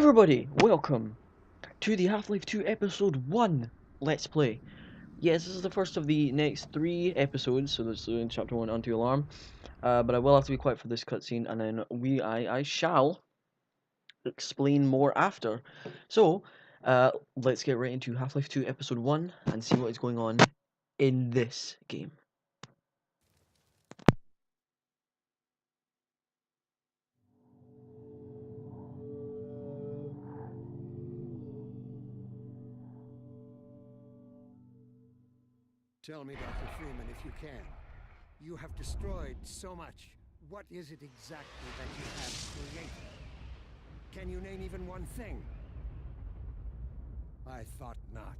Everybody, welcome to the Half-Life 2 Episode 1 Let's Play. Yes, this is the first of the next 3 episodes, so that's in Chapter 1 Unto Alarm. But I will have to be quiet for this cutscene, and then I shall explain more after. So, let's get right into Half-Life 2 Episode 1 and see what is going on in this game. Tell me, Dr. Freeman, if you can. You have destroyed so much. What is it exactly that you have created? Can you name even one thing? I thought not.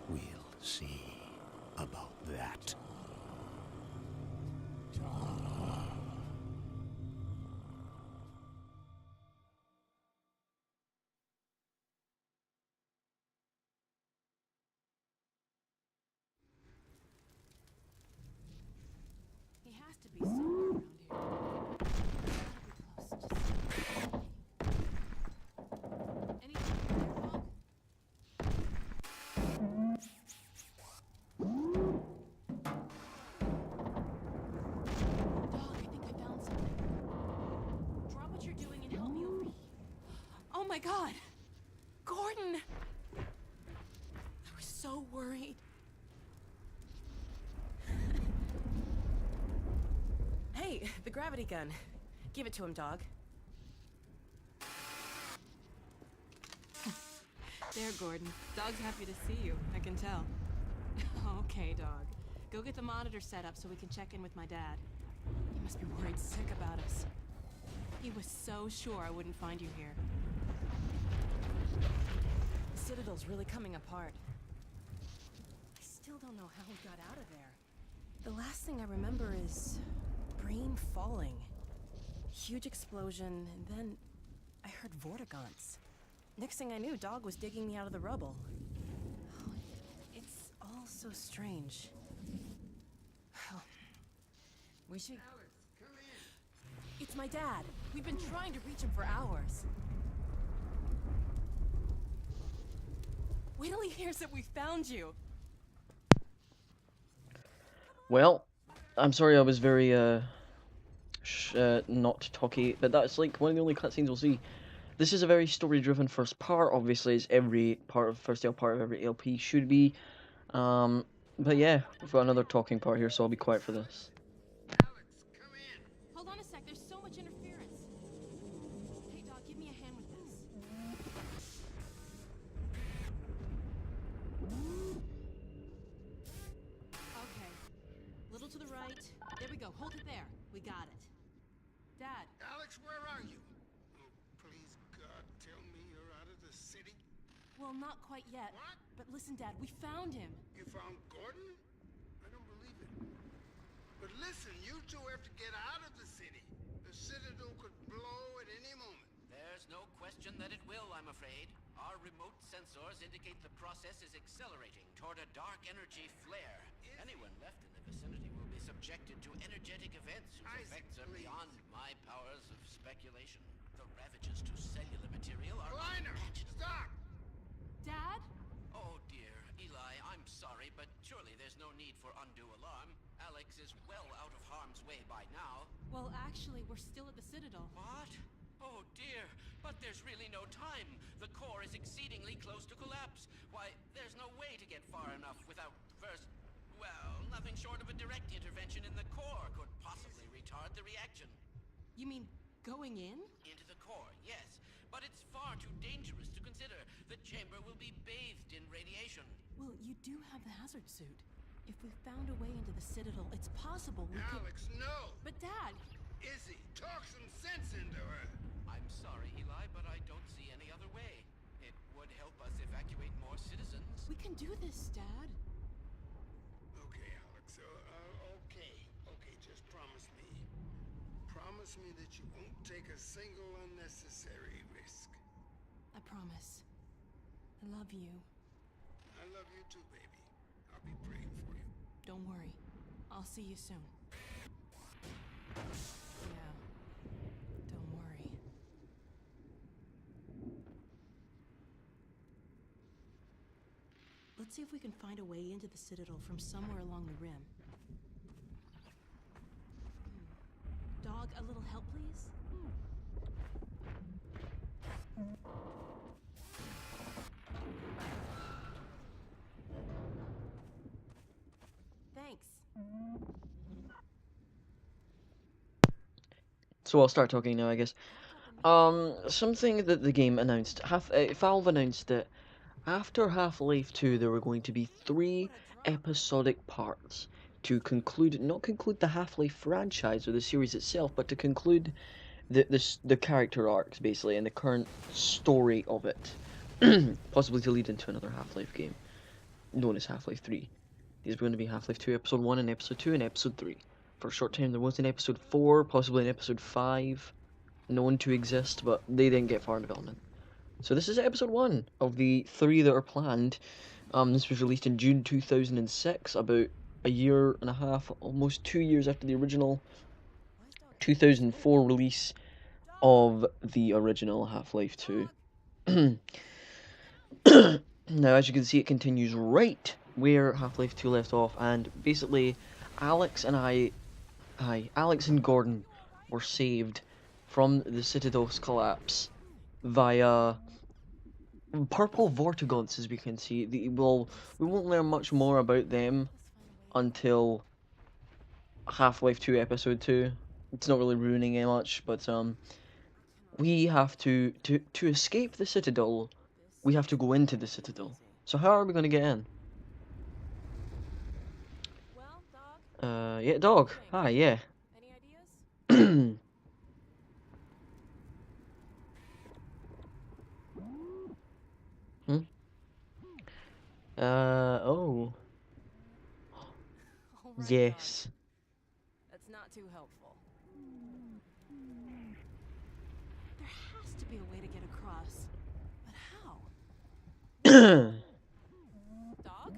We'll see about that. He has to be somewhere around here. Gotta be close. Anything there, Dog? Dog, I think I found something. Drop what you're doing and help me over here. Oh my God! Gordon! I was so worried. Hey, the gravity gun. Give it to him, Dog. There, Gordon. Dog's happy to see you, I can tell. Okay, Dog. Go get the monitor set up so we can check in with my dad. He must be worried sick about us. He was so sure I wouldn't find you here. The Citadel's really coming apart. I still don't know how we got out of there. The last thing I remember is brain falling. Huge explosion, and then I heard vortigaunts. Next thing I knew, Dog was digging me out of the rubble. Oh, it's all so strange. We should... Alex, come in. It's my dad. We've been trying to reach him for hours. Wait till he hears that we found you. Well, I'm sorry I was very, not talky, but that's like one of the only cutscenes we'll see. This is a very story-driven first part, obviously, as every part of first part of every LP should be. But yeah, we've got another talking part here, so I'll be quiet for this. Alex, come in. Hold on a sec, there's so much interference. Hey, Doc, give me a hand with this. Okay. Little to the right. There we go. Hold it there. We got it. Dad. Alex, where are you? Oh, please, God, tell me you're out of the city. Well, not quite yet. What? But listen, Dad, we found him. You found Gordon? I don't believe it. But listen, you two have to get out of the city. The Citadel could blow at any moment. There's no question that it will, I'm afraid. Our remote sensors indicate the process is accelerating toward a dark energy flare. Anyone left in the vicinity will be subjected to energetic events whose Isaac, effects are please. beyond my powers of speculation. The ravages to cellular material are Kleiner, unimaginable. stop! Dad? Oh dear, Eli, I'm sorry, but surely there's no need for undue alarm. Alex is well out of harm's way by now. Well, actually, we're still at the Citadel. What? Oh dear, but there's really no time. The core is exceedingly close to collapse. Why, there's no way to get far enough without first... Well, nothing short of a direct intervention in the core could possibly retard the reaction. You mean going in? Into the core, yes. But it's far too dangerous to consider. The chamber will be bathed in radiation. Well, you do have the hazard suit. If we found a way into the Citadel, it's possible we could... Alex, no! But Dad! Izzy, talk some sense into her! I'm sorry, Eli, but I don't see any other way. It would help us evacuate more citizens. We can do this, Dad. Okay, Alex, okay, just promise me. Promise me that you won't take a single unnecessary risk. I promise. I love you. I love you too, baby. I'll be praying for you. Don't worry. I'll see you soon. Yeah. Don't worry. Let's see if we can find a way into the Citadel from somewhere along the rim. Dog, a little help, please? Thanks. So I'll start talking now, I guess. Something that the game announced, Valve announced that after Half-Life 2 there were going to be 3 episodic parts to not conclude the Half-Life franchise or the series itself, but to conclude the character arcs, basically, and the current story of it. Possibly to lead into another Half-Life game, known as Half-Life 3. These are going to be Half-Life 2 Episode 1 and Episode 2 and Episode 3. For a short time there was an Episode 4, possibly an Episode 5, known to exist, but they didn't get far in development. So this is Episode 1 of the 3 that are planned. This was released in June 2006, about a year and a half, almost 2 years after the original 2004 release of the original Half-Life 2. Now, as you can see, it continues right where Half-Life 2 left off, and basically, Alex and Gordon were saved from the Citadel's collapse via purple vortigaunts, as we can see. We won't learn much more about them until Half-Life 2 Episode 2. It's not really ruining it much, but we have to escape the Citadel. We have to go into the Citadel. So how are we going to get in? Well, Dog, Yeah, dog. Hi, yeah. any ideas? Oh. All right, Yes. Dog. That's not too helpful. There has to be a way to get across. But how? Dog?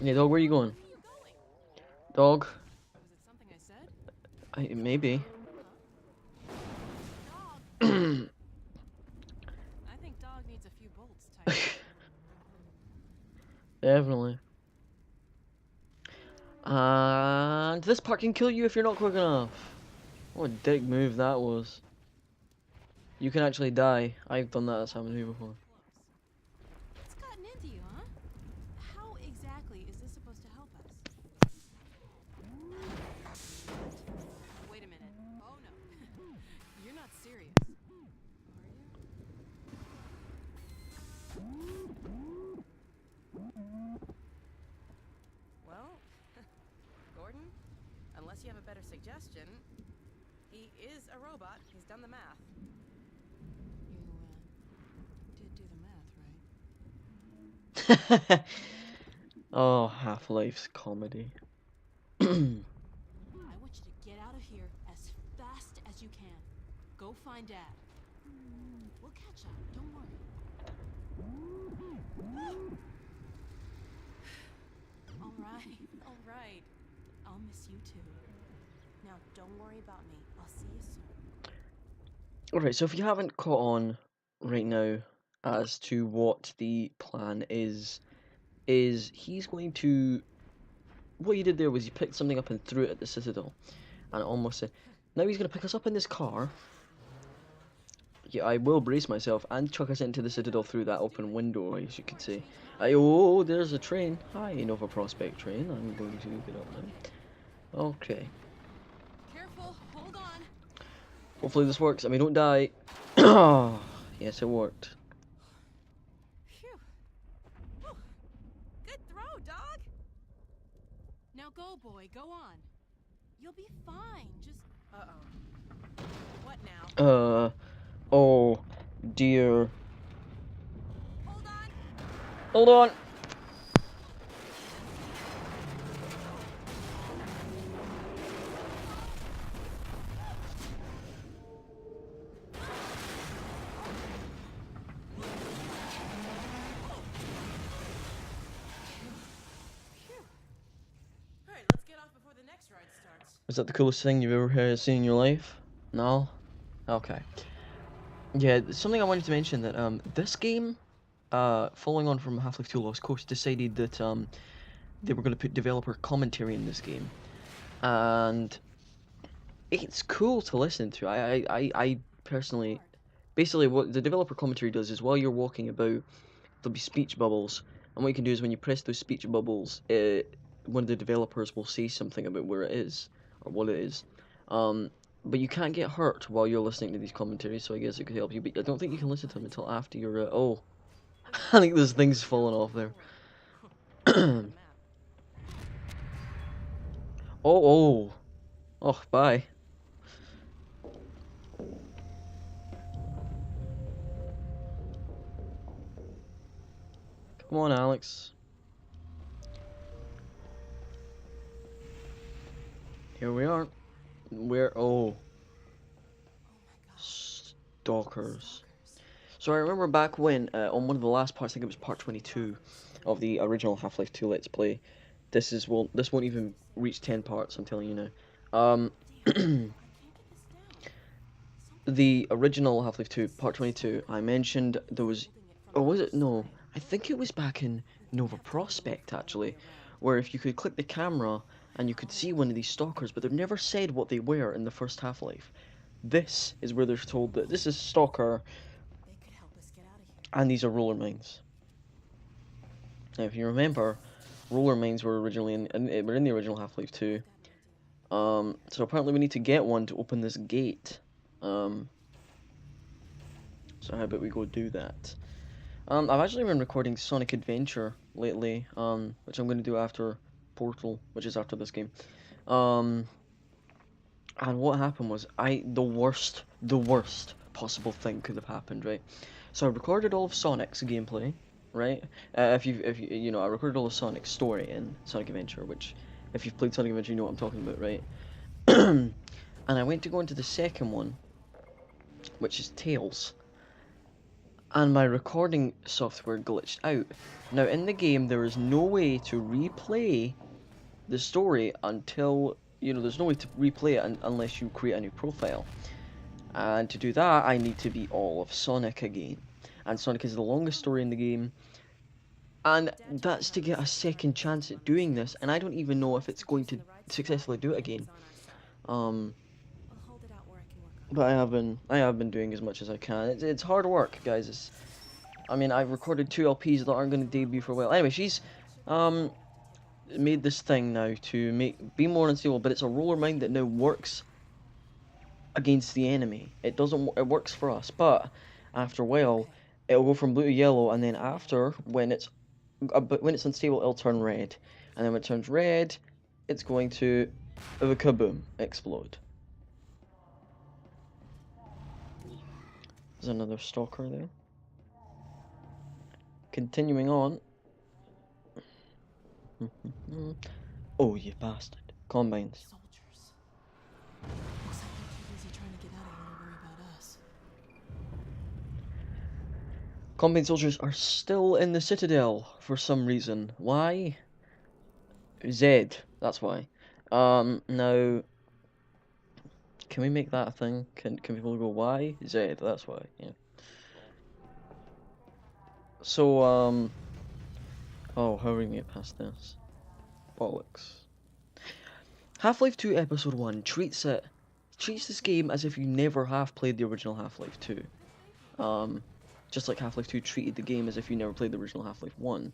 Yeah, dog, where are you going? Where are you going? Dog? Was it something I said? Maybe. Dog! I think Dog needs a few bolts tightened. Definitely. And this part can kill you if you're not quick enough. What a dick move that was. You can actually die. I've done that, that's happened to me before. What's gotten into you, huh? How exactly is this supposed to help us? Wait a minute. Oh no. You're not serious. Are you? Well, Gordon, unless you have a better suggestion, he is a robot. He's done the math. You did do the math, right? Oh, Half-Life's comedy. I want you to get out of here as fast as you can. Go find Dad. We'll catch up. Don't worry. All right. I'll miss you too. Now, don't worry about me. I'll see you soon. Alright, so if you haven't caught on right now as to what the plan is he's going to... What he did there was he picked something up and threw it at the Citadel. And it almost said, now he's going to pick us up in this car. yeah, I will brace myself and chuck us into the Citadel through that open window, as you could say. Oh, there's a train. Hi, Nova Prospect train. I'm going to get up now. Okay. Careful, hold on. Hopefully this works and we don't die. Yes, it worked. Phew. Whew. Good throw, dog. Now go, boy, go on. You'll be fine. Just uh-oh. What now? Oh dear. Hold on. Hold on. Alright, let's get off before the next ride starts. Is that the coolest thing you've ever seen in your life? No? Okay. Yeah, something I wanted to mention that this game, following on from Half-Life 2 Lost Coast, decided that they were going to put developer commentary in this game, and it's cool to listen to. I personally, basically what the developer commentary does is while you're walking about, there'll be speech bubbles, and what you can do is when you press those speech bubbles, one of the developers will say something about where it is or what it is. But you can't get hurt while you're listening to these commentaries, so I guess it could help you. But I don't think you can listen to them until after you're. Oh, I think there's things falling off there. Oh, oh, bye. Come on, Alex. Here we are. Where? Oh, stalkers. So I remember back when, on one of the last parts, I think it was part 22 of the original Half-Life 2 Let's Play. This won't even reach 10 parts, I'm telling you now. The original Half-Life 2 part 22, I mentioned there was, or was it? No, I think it was back in Nova Prospect actually, where if you could click the camera and you could see one of these stalkers, but they've never said what they were in the first Half-Life. This is where they're told that this is Stalker, and these are roller mines. Now, if you remember, roller mines were originally were in the original Half-Life 2. So apparently we need to get one to open this gate. So how about we go do that? I've actually been recording Sonic Adventure lately, which I'm going to do after Portal, which is after this game. And what happened was, the worst possible thing could have happened, right? So I recorded all of Sonic's gameplay, right? If you know, I recorded all of Sonic's story in Sonic Adventure, which, if you've played Sonic Adventure, you know what I'm talking about, right? And I went to go into the second one, which is Tails, and my recording software glitched out. Now, in the game, there is no way to replay the story until, you know, there's no way to replay it unless you create a new profile. And to do that, I need to beat all of Sonic again. And Sonic is the longest story in the game. And that's to get a second chance at doing this, and I don't even know if it's going to successfully do it again. But I have been doing as much as I can. It's hard work, guys. I mean, I've recorded 2 LPs that aren't going to debut for a while. Anyway, she's made this thing now to be more unstable, but it's a roller mine that now works against the enemy. It works for us, but after a while, it'll go from blue to yellow, and then after, when it's unstable, it'll turn red, and then when it turns red, it's going to kaboom, explode. There's another stalker there. Continuing on. Oh, you bastard. Combines. Soldiers. Looks like they're too busy trying to get out of here to worry about us. Combine soldiers are still in the Citadel for some reason. Why? Zed. That's why. Now, can we make that a thing? Can people go, why? Zed. That's why. Yeah. So, oh, how are we gonna get past this? Bollocks. Half-Life 2 Episode 1 treats this game as if you never have played the original Half-Life 2. Just like Half-Life 2 treated the game as if you never played the original Half-Life 1.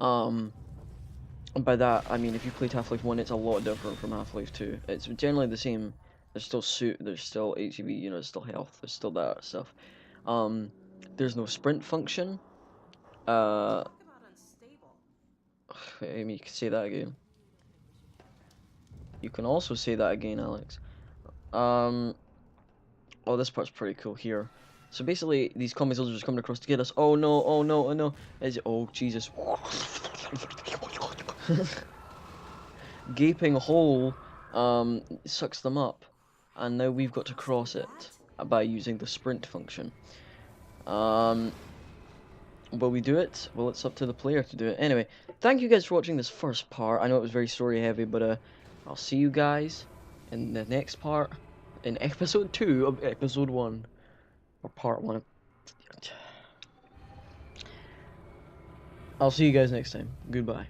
And by that, I mean if you played Half-Life 1, it's a lot different from Half-Life 2. It's generally the same. There's still suit, there's still HEV, you know, there's still health, there's still that stuff. There's no sprint function. Talk about unstable. Amy, you can say that again. You can also say that again, Alex. Oh, this part's pretty cool here. So basically, these combat soldiers are coming across to get us. Oh no, oh no, oh no. Oh, Jesus. Gaping hole sucks them up. And now we've got to cross it by using the sprint function. Will we do it? Well, it's up to the player to do it. Anyway, thank you guys for watching this first part. I know it was very story heavy, but I'll see you guys in the next part. In episode 2 of episode 1. Or part 1 of... I'll see you guys next time. Goodbye.